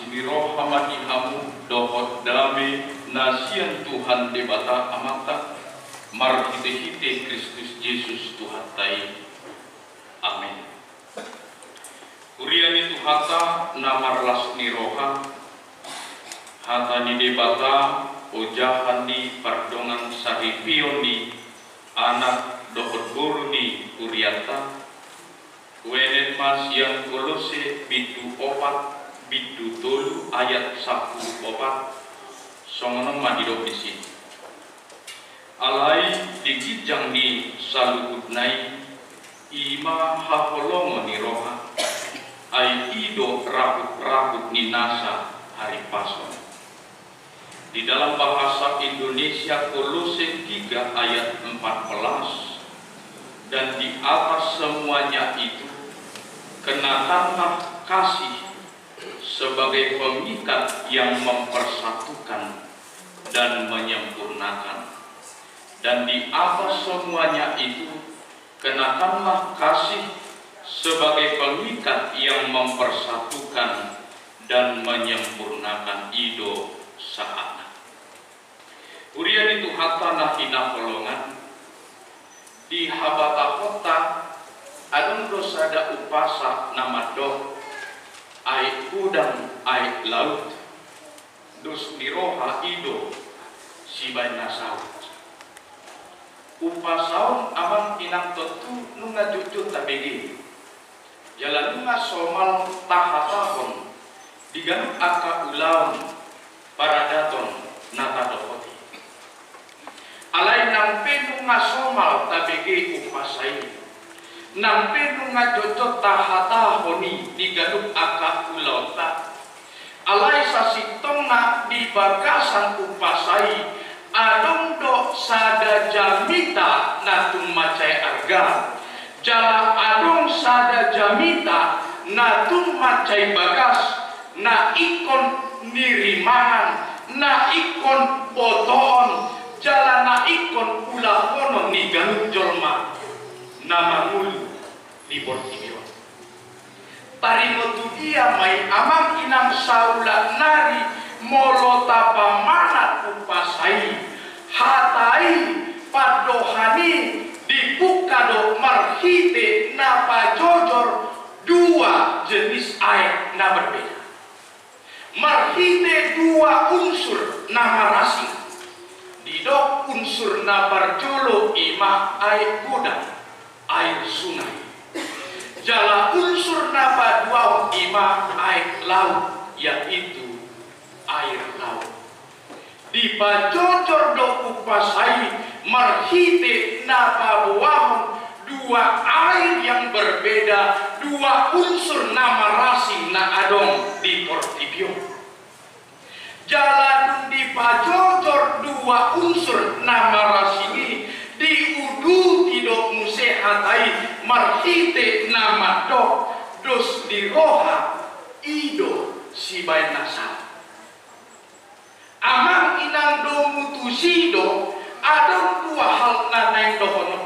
Siniro hamati hamu dohot dame nasian Tuhan debata amata marhite-hite Kristus Yesus Tuhatai. Amin. Kuriani Tuhata namarlas niroha hatani debata ojahani pardongan sahipioni anak dohot burni kuriata wenen mas yang Kolose bidu opat bidu tolu ayat 10 opat songono madido isi alai digijang di salukutnai ima haholongo ni roha ai ido rabut-rabut ni nasa hari pason. Di dalam bahasa Indonesia Kolose 3 ayat 14, dan di atas semuanya itu kenakanlah kasih sebagai pengikat yang mempersatukan dan menyempurnakan. Dan di atas semuanya itu kenakanlah kasih sebagai pengikat yang mempersatukan dan menyempurnakan ido saat. Urian itu hatana hina kolongan di habata kota adun dosada upasa nama doh ai udang ai laut dos niroha ido sibai nasaut upasaun abang inang totu nunga jujut tabegi jalan nunga somal tahatahon diganut aka ulaun paradaton nata dokoti alai nang penu ngasomal tabege upasai nang penu ngajocot tahata honi digaduk aka ulauta alai sasitongna di bagasan upasai adong do sada jamita natung macai arga jala adong sada jamita natung macai bagas na ikon nirimangan na ikon potoon jalana ikon ulahono ni ganut jolma nama mulu di Bortimio tarimotu dia mai amang inang saula nari molotapa mana upasai hatai padohani dipukado marhite napa jojor dua jenis air na berbeda marhite dua unsur nama rasing didok unsur na barjolo ima air gudang air sungai jala unsur na baduau ima air laut yaitu air laut di bajojor do upasai marhite na babuahon dua air yang berbeda dua unsur nama rasing na adong di Portibio jalan di bajojor dua unsur nama rasingi diudu tidak musehatai marhite nama dok dos di roha ido sibai nasa amang inang do mutusido ada dua hal nanai dohono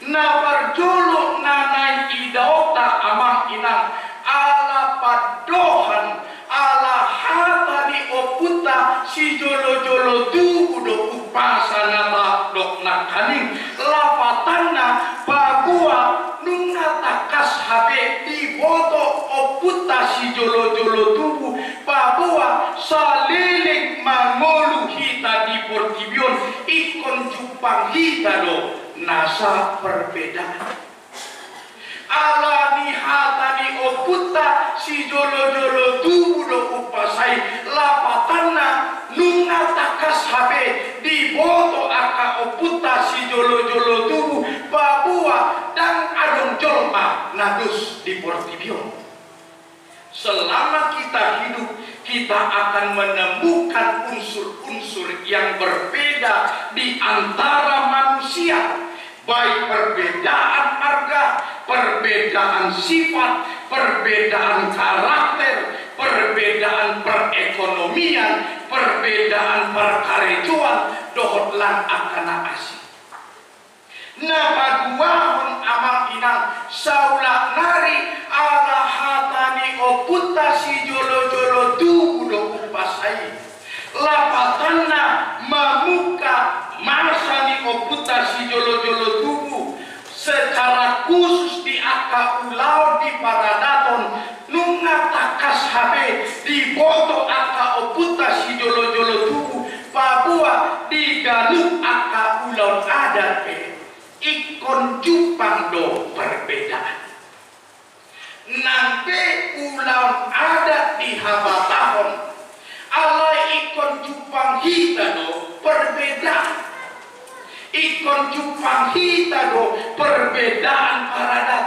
na barjolo nanai idaota amang inang ala padohan ala hatani oputa si jolo-jolo tu udo upasana ta dok nakaning lapatana bagua nunga takas habe di boto oputa si jolo-jolo tubuh bagua saliling mangolu hita di Portibion ikon jupang hita do nasa perbedaan ala ni hatani oputa si jolo-jolo tubuh do upasai lapatana nunga takas habe di boto aka oputa si jolo-jolo tubuh babua dan adong jolma nadus di Portibio. Selama kita hidup kita akan menemukan unsur-unsur yang berbeda di antara manusia baik perbedaan harga, perbedaan sifat, perbedaan karakter, perbedaan perekonomian, perbedaan perkarejuan, dohotlan akana asih. Napaduahon amang inang saula nari ala hatani oputa si jolo-jolo pasai lapatanna mamuka masani oputa si jolo-jolo tubuh secara khusus di aka ulau di paradaton nunga takas habe di boto aka oputa si jolo-jolo tubuh Papua di galuk aka ulau adat ikon jupang do perbedaan nampe ulau adat di habatahon alai ikon jupang hita do perbedaan ikon jupang hita do perbedaan paradat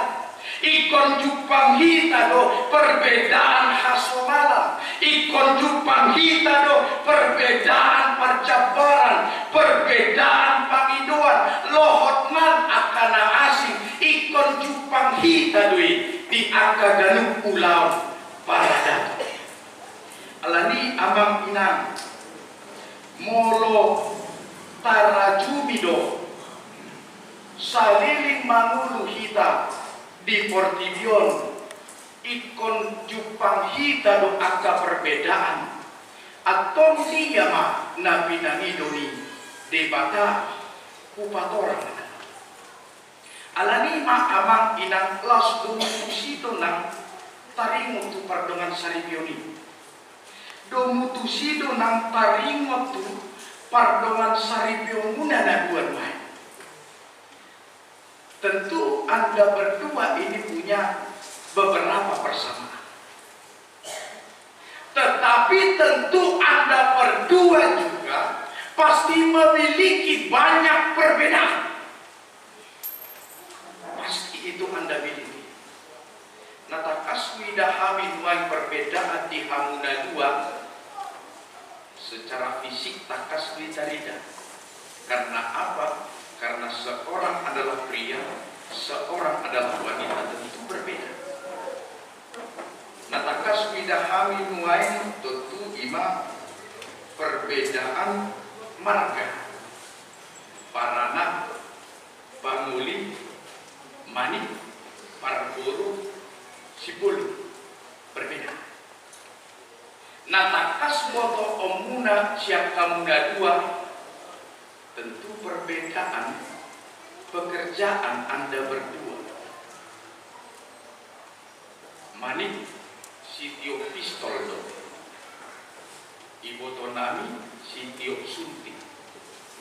ikon jupang hita do perbedaan hasomalam ikon jupang hita do perbedaan percabaran perbedaan pangiduan lohotman akana asing ikon jupang hita doi di akaganuk ulau paradat alani amang inang molo tarajumido saliling mangulu hita di Portibion ikon jupang hita do aka perbedaan atau niyama na pinangidoni debata kupatorang alani ma amang inang las dumutusito nang taringo tu pardongan saripioni domutusido nang taringo tu pardongan saripio muna na buat mai. Tentu Anda berdua ini punya beberapa persamaan. Tetapi tentu Anda berdua juga pasti memiliki banyak perbedaan. Pasti itu Anda miliki. Natakas widahami nuai perbedaan di hamuna dua secara fisik takas widarida. Karena apa? Karena seorang adalah pria, seorang adalah wanita, tentu berbeda. Natakas widahami nuain tentu ima perbedaan marga, parana, panguli, mani, parburu, sipulu, berbeda. Natakas moto omuna siap kamuna dua, tentu perbedaan pekerjaan Anda berdua. Mani sitio pistol do, ibu tonami sitio suntik,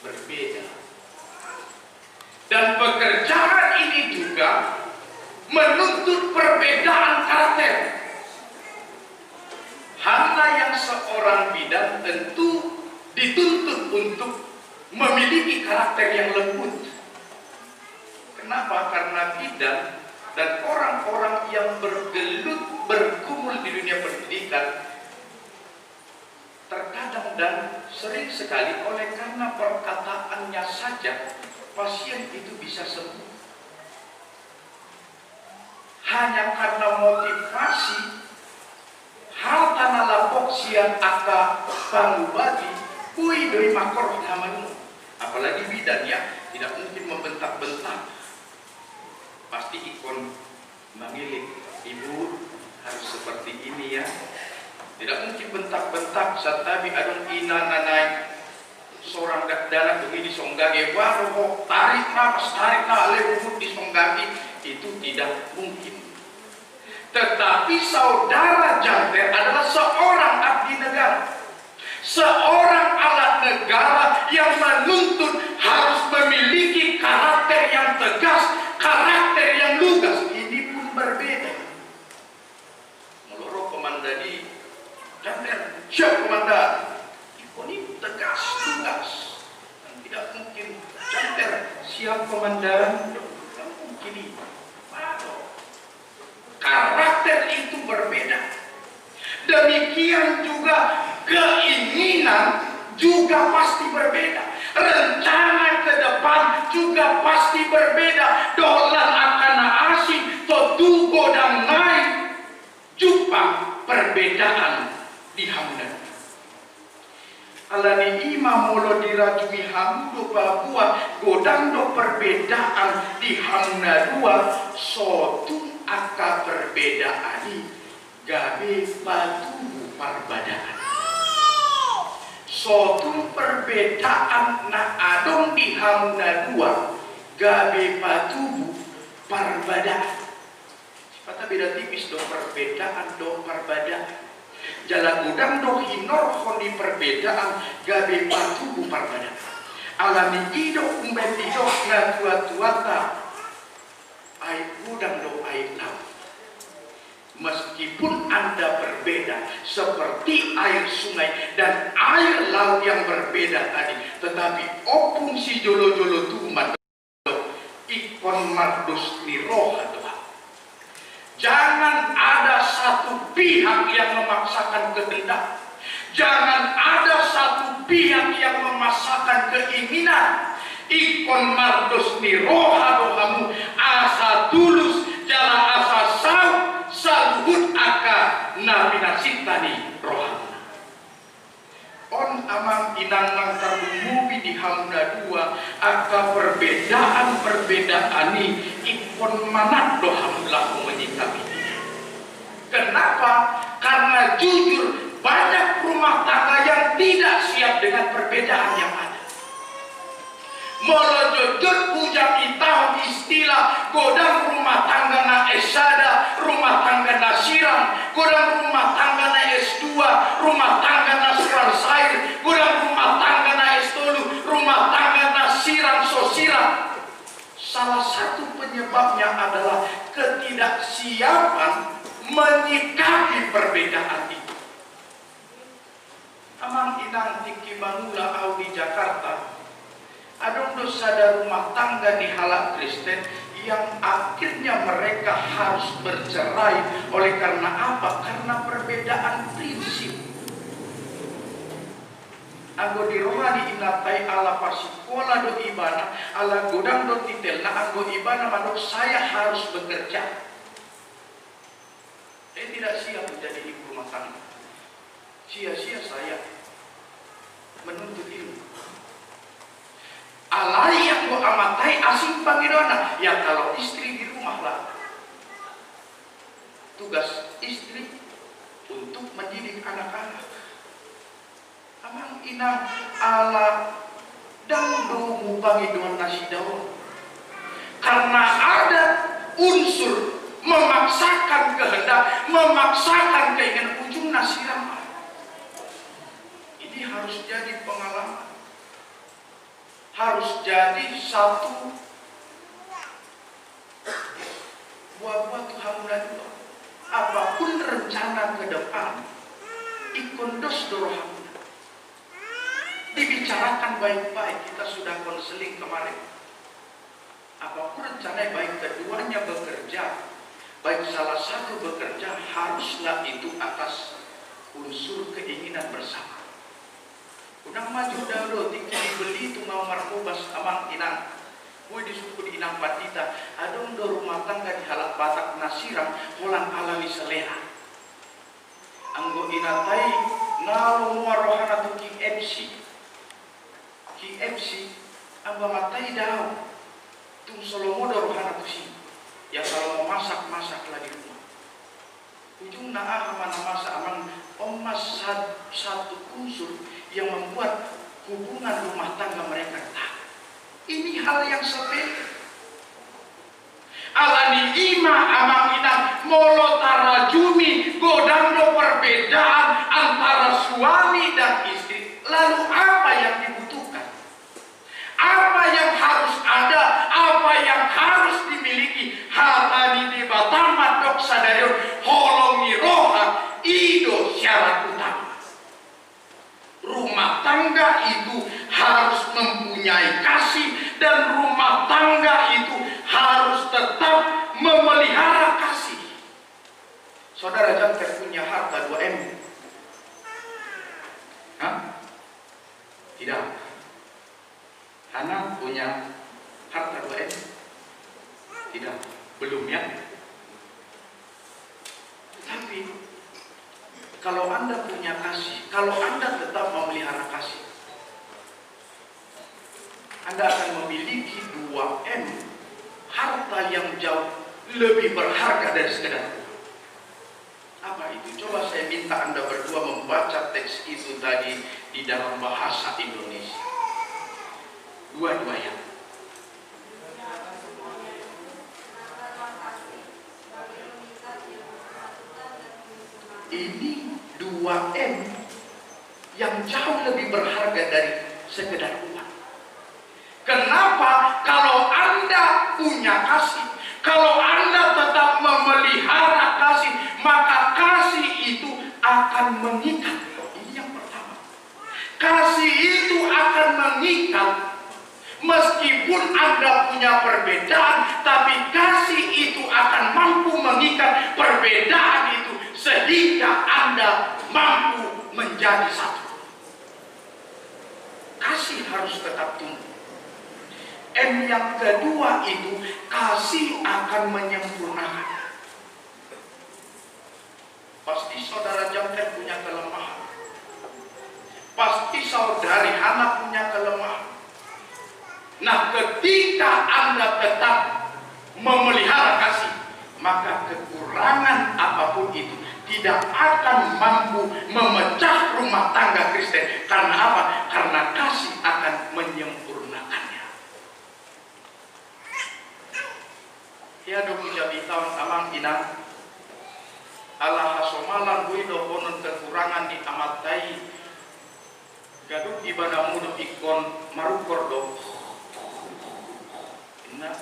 berbeda. Dan pekerjaan ini juga menuntut perbedaan karakter. Hana yang seorang bidan tentu dituntut untuk memiliki karakter yang lembut. Kenapa? Karena bidan dan orang-orang yang bergelut bergumul di dunia pendidikan terkadang dan sering sekali oleh karena perkataannya saja pasien itu bisa sembuh. Hanya karena motivasi hal tanah lapok siang aka pangubati kui doi makor namanya. Apalagi bidan ya, tidak mungkin membentak-bentak. Pasti ikon mengilik, ibu harus seperti ini ya. Tidak mungkin bentak-bentak satabi adon ina nanai seorang dana demi disonggagi baru tarik napas tarik lewat disonggagi, itu tidak mungkin. Tetapi saudara Janter adalah seorang abdi negara, seorang alat negara yang menuntut harus memiliki karakter yang tegas, karakter yang lugas. Ini pun berbeda. Meloro komandani Janter, siap komandan. Ini tegas, lugas. Dan tidak mungkin Janter, siap komandan. Tidak mungkin ini. Karakter itu berbeda. Demikian juga keinginan juga pasti berbeda. Rencana ke depan juga pasti berbeda. Dolan akan asing, totugo dan naik. Jumpa perbedaan di hamdan. Alani ima molo dirajumi hamudo Papua godando perbedaan di hamna dua sotu aka perbedaan gabe batu perbedaan. suatu perbedaan na adong di hamna dua gabe patubu perbedaan. Kata beda tipis dong perbedaan dong perbedaan. Jalan gudang dong hinor di perbedaan gabe patubu perbedaan. Alami ido umbet ido na tua-tuata air gudang dong air laut. Meskipun Anda berbeda seperti air sungai dan air laut yang berbeda tadi, tetapi opung si jolo-jolo tuman ikon mardus ni roh Tuhan. Jangan ada satu pihak yang memaksakan kehendak. Jangan ada satu pihak yang memaksakan keinginan. Ikon mardus ni roh kamu asa tulus jala asa sau salhut aka nabi nasitani rohana. On amang inang nang tarbumubi di hamna dua aka perbedaan ini ikon manat dohamlah menyikapi. Kenapa? Karena jujur banyak rumah tangga yang tidak siap dengan perbedaan yang ada. Melojot pujang itah istilah godang rumah tangga na esada, rumah tangga na siram, godang rumah tangga na S2, rumah tangga na surar sair, godang rumah tangga na S3, rumah tangga na siram sosiram. Salah satu penyebabnya adalah ketidaksiapan menyikapi perbedaan itu. Amang inang tiki manula au di Jakarta. Ada dosa rumah tangga di halak Kristen yang akhirnya mereka harus bercerai. Oleh karena apa? Karena perbedaan prinsip. Anggo di rohani inatai ala pasikola do ibana, ala godang do titel na anggo ibana manuk saya harus bekerja. Tidak siap menjadi ibu rumah tangga. Sia-sia saya menuntut ilmu. Alai yang gua amatai asing pangidona. Ya kalau istri di rumah lah. Tugas istri untuk mendidik anak-anak. Amang inang ala dangdo mupangidon nasi daun. Karena ada unsur memaksakan kehendak, memaksakan keinginan ujung nasi ramah. Ini harus jadi pengalaman. Harus jadi satu buah-buah Tuhan dua. Apapun rencana ke depan, ikon dos dorohamna. Dibicarakan baik-baik. Kita sudah konseling kemarin. Apapun rencana baik keduanya bekerja, baik salah satu bekerja, haruslah itu atas unsur keinginan bersama. Unang maju dahulu tinggi dibeli itu mau markobas amang inang. Kue disuku di inang patita. Adong do rumah tangga di halak batak nasiram holang alami selera. Anggo inatai nalo muarohana tu King MC. King MC anggo matai daun. Tung solomo do rohana tu si. Ya kalau mau masak lah di rumah. Ujung naa mana masak amang omas satu unsur yang membuat hubungan rumah tangga mereka retak. Ini hal yang sepele. Alani ima amang inang molotara jumi godando perbedaan antara suami dan istri. Lalu apa yang dibutuhkan? Apa yang harus ada? Apa yang harus dimiliki? Hatani di batamat dok sadarion holongi roha ido syarat utama. Rumah tangga itu harus mempunyai kasih dan rumah tangga itu harus tetap memelihara kasih. Saudara jangan punya harta 2M. Hah? Tidak. Anak punya harta 2M? Tidak. Belum ya? Tapi kalau Anda punya kasih, kalau Anda tetap memelihara kasih, Anda akan memiliki 2M, harta yang jauh lebih berharga dari sekedar uang. Apa itu? Coba saya minta Anda berdua membaca teks teks itu tadi di dalam bahasa Indonesia. Dua-duanya. Ini 2M yang jauh lebih berharga dari sekedar uang. Kenapa? Kalau Anda punya kasih, kalau Anda tetap memelihara kasih, maka kasih itu akan mengikat. Ini yang pertama. Kasih itu akan mengikat. Meskipun Anda punya perbedaan, tapi kasih itu akan mampu mengikat perbedaan itu sehingga Anda mampu menjadi satu. Kasih harus tetap tumbuh. M yang kedua itu, kasih akan menyempurnakan. Pasti saudara Jamter punya kelemahan. Pasti saudari Hana punya kelemahan. Nah, ketika Anda tetap memelihara kasih, maka kekurangan apapun itu tidak akan mampu memecah rumah tangga Kristen. Karena apa? Karena kasih akan menyempurnakannya. Ya, 20 tahun amang inang Allah hasomalan buido konon kekurangan di amatai gaduk ibadah mudah ikon marukor do. Nah,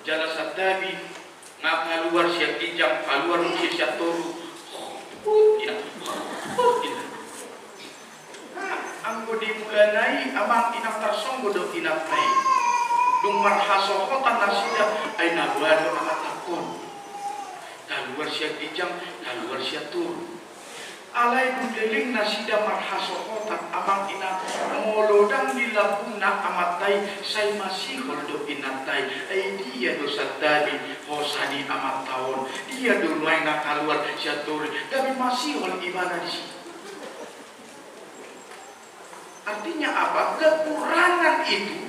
jala satabi ngap luar siap kijang keluar siap toru. Anggo dimulanai amang inang tarsonggo do inatai. Dung marhasokotan nasida ay nabado amatakon. Keluar siap kijang keluar siap toru. Alay bundeling nasida marhasokotan amang ina molodang dilabung na amatay say masihol do inatay ay dia do satadi hosani amat tahun dia do nuay na kaluar siya turi gabi masihol ibadah di sini. Artinya apa? Kekurangan itu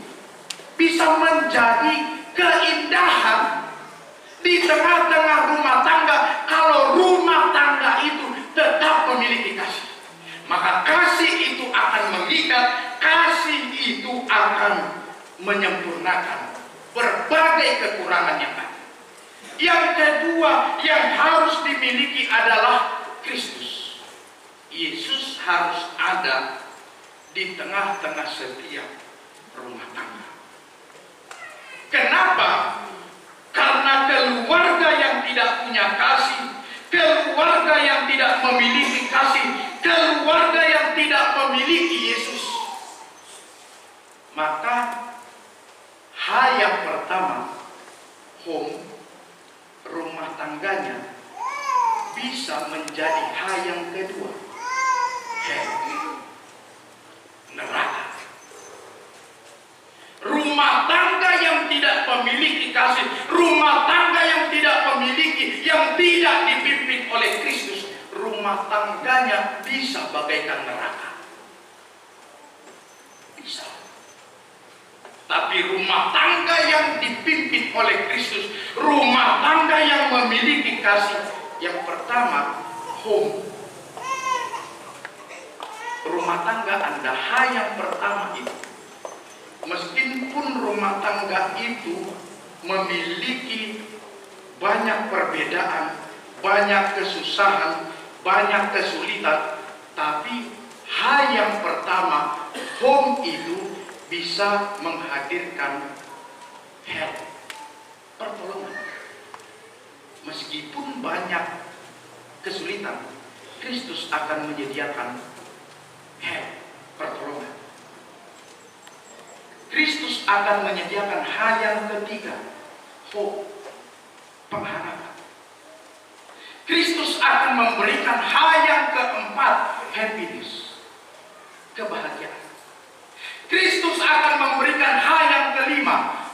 bisa menjadi keindahan di tengah-tengah rumah tangga kalau rumah tangga itu tetap memiliki kasih. Maka kasih itu akan mengikat, kasih itu akan menyempurnakan berbagai kekurangan yang ada. Yang kedua yang harus dimiliki adalah Kristus. Yesus harus ada di tengah-tengah setiap rumah tangga. Kenapa? Karena keluarga yang tidak punya kasih, keluarga yang tidak memiliki kasih, keluarga yang tidak memiliki Yesus, maka hal yang pertama, home, rumah tangganya bisa menjadi hal yang kedua, neraka. Rumah tangga yang tidak memiliki kasih, rumah tangga yang tidak memiliki, yang tidak dipimpin oleh Kristus, rumah tangganya bisa bagaikan neraka. Bisa. Tapi rumah tangga yang dipimpin oleh Kristus, rumah tangga yang memiliki kasih, yang pertama, home. Rumah tangga Anda, hal yang pertama itu. Meskipun rumah tangga itu memiliki banyak perbedaan, banyak kesusahan, banyak kesulitan, tapi hal yang pertama, home itu bisa menghadirkan help, pertolongan. Meskipun banyak kesulitan, Kristus akan menyediakan help, pertolongan. Kristus akan menyediakan hal yang ketiga, hope, pengharapan. Kristus akan memberikan hal yang keempat, happiness, kebahagiaan. Kristus akan memberikan hal yang kelima,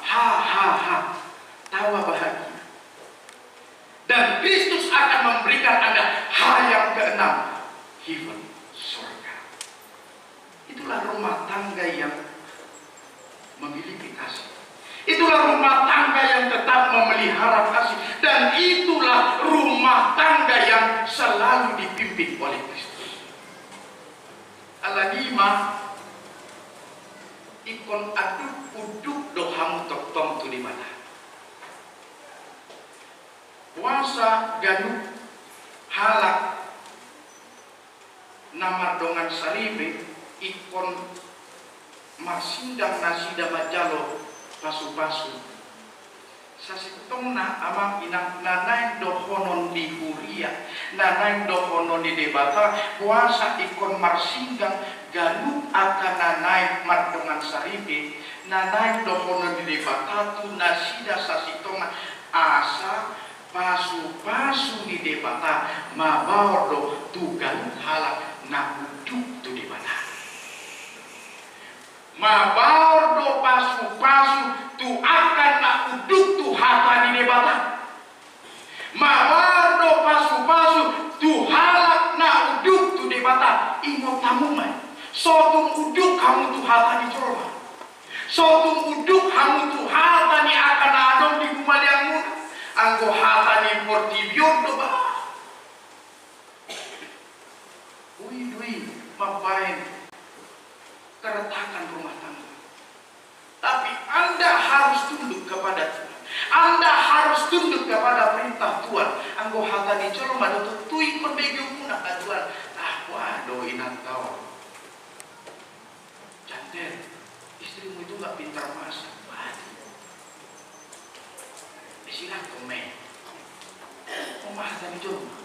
tawa bahagia. Dan Kristus akan memberikan Anda hal yang keenam, heaven, surga. Itulah rumah tangga yang memiliki kasih. Itulah rumah tangga yang tetap memelihara kasih. Dan itulah rumah tangga yang selalu dipimpin oleh Kristus. ala lima ikon aduk uduk dohamu tong tu di mana puasa ganuk halak nama dongan saribe ikon masindang nasida majalo pasu-pasu sasitongna amang inang nanain dohonon di huria nanain dohonon di debata puasa ikon marsinggang ganuk akan nanain mardongan saribe nanain dohonon di debata tu nasida sasitongna asa pasu-pasu di debata mabawar do tugan halak na uduk tu debata mabawar do pasu-pasu tu akan na uduk tu hata di debata mabawar do pasu-pasu tu halak na uduk tu debata imo tamu mai sotung uduk kamu tu hata di jorma sotung uduk kamu tu hata ni akan adong di kumaliangmu anggo hata ni portibion do ba dui mapain keretakan rumah tangga tapi Anda harus tunduk kepada Tuhan Anda harus tunduk kepada perintah Tuhan anggo hata ni jorma do tui kon bego muna ka Tuhan waduh inang tahu janten istrimu itu gak pintar masak silang komen memahami jorma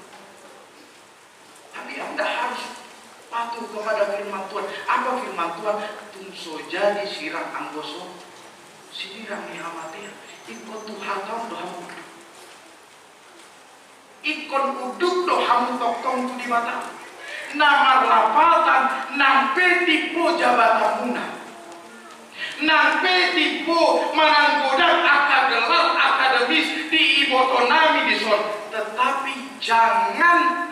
tapi Anda harus patuh kepada firman Tuhan. Apa firman Tuhan? Tumso jadi sirang anggoso sirang ni amatir ikon Tuhan dohamu ikon uduk dohamu tong tu di mata nama rapatan nampe tipu jabatamuna nampe tipu mananggodak akadelat akademis di ibotonami di son tetapi jangan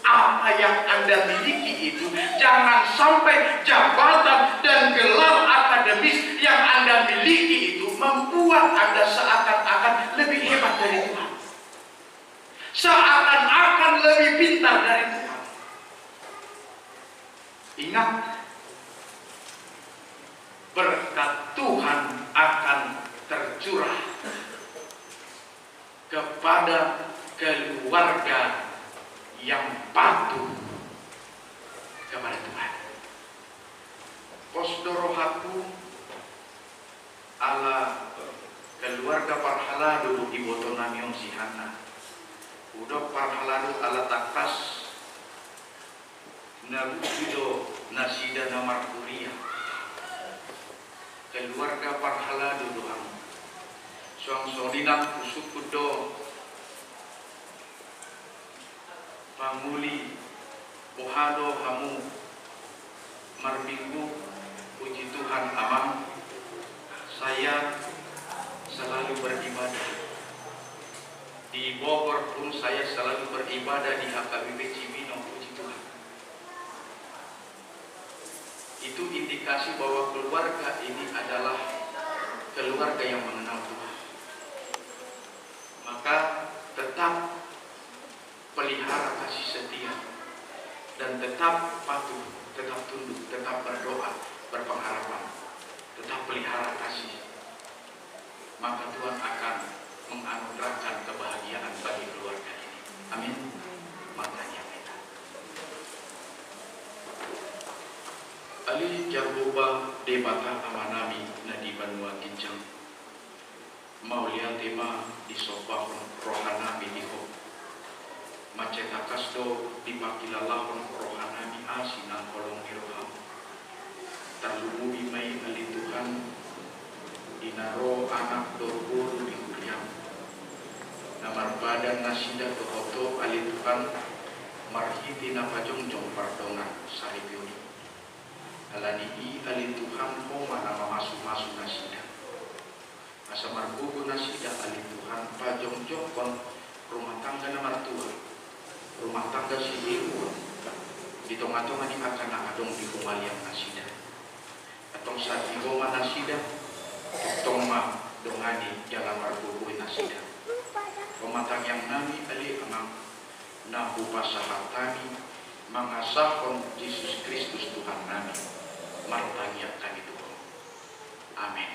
apa yang Anda miliki itu jangan sampai jabatan dan gelar akademis yang Anda miliki itu membuat Anda seakan-akan lebih hebat dari Tuhan seakan-akan lebih pintar dari Tuhan. Ingat berkat Tuhan akan tercurah kepada keluarga yang patuh kepada Tuhan. Posdorohaku ala keluarga parhaladu di botonamiong sihana. Udok parhaladu ala takas nabukido nasida namar kuria. Keluarga parhaladu doang. Suang sodinang kusukudo pamuli bohado hamu marminggu puji Tuhan amang saya selalu beribadah di Bogor pun saya selalu beribadah di HKBP Cibinong puji Tuhan itu indikasi bahwa keluarga ini adalah keluarga yang mengenal Tuhan maka tetap pelihara kasih setia dan tetap patuh, tetap tunduk, tetap berdoa, berpengharapan, tetap pelihara kasih. Maka Tuhan akan menganugerahkan kebahagiaan bagi keluarga ini. Amin. Makanya kita. Ali Jarboba debata amanami nadi Banua Gincang. Mau lihat tema di sofa rohanami di ho. Macetakas do dipakilalahon rohanami asinan kolong iroham terlubu bimai ali Tuhan dinaro anak dorburu di kuriam namar badan nasida dohoto ali Tuhan marhiti napajong pardongan sahibioni alani ali Tuhan koma nama masuk nasida asa marbugu nasida ali Tuhan pajong kon rumah tangga namar Tuhan rumah tangga si ibu di tengah-tengah ni akan adong di rumah yang nasida atong saat di rumah nasida tongma dongani jalan marbuku nasida pematang yang nami ali amang nahu pasahatani mga sahon Yesus Kristus Tuhan nami martanya kami Tuhan. Amin.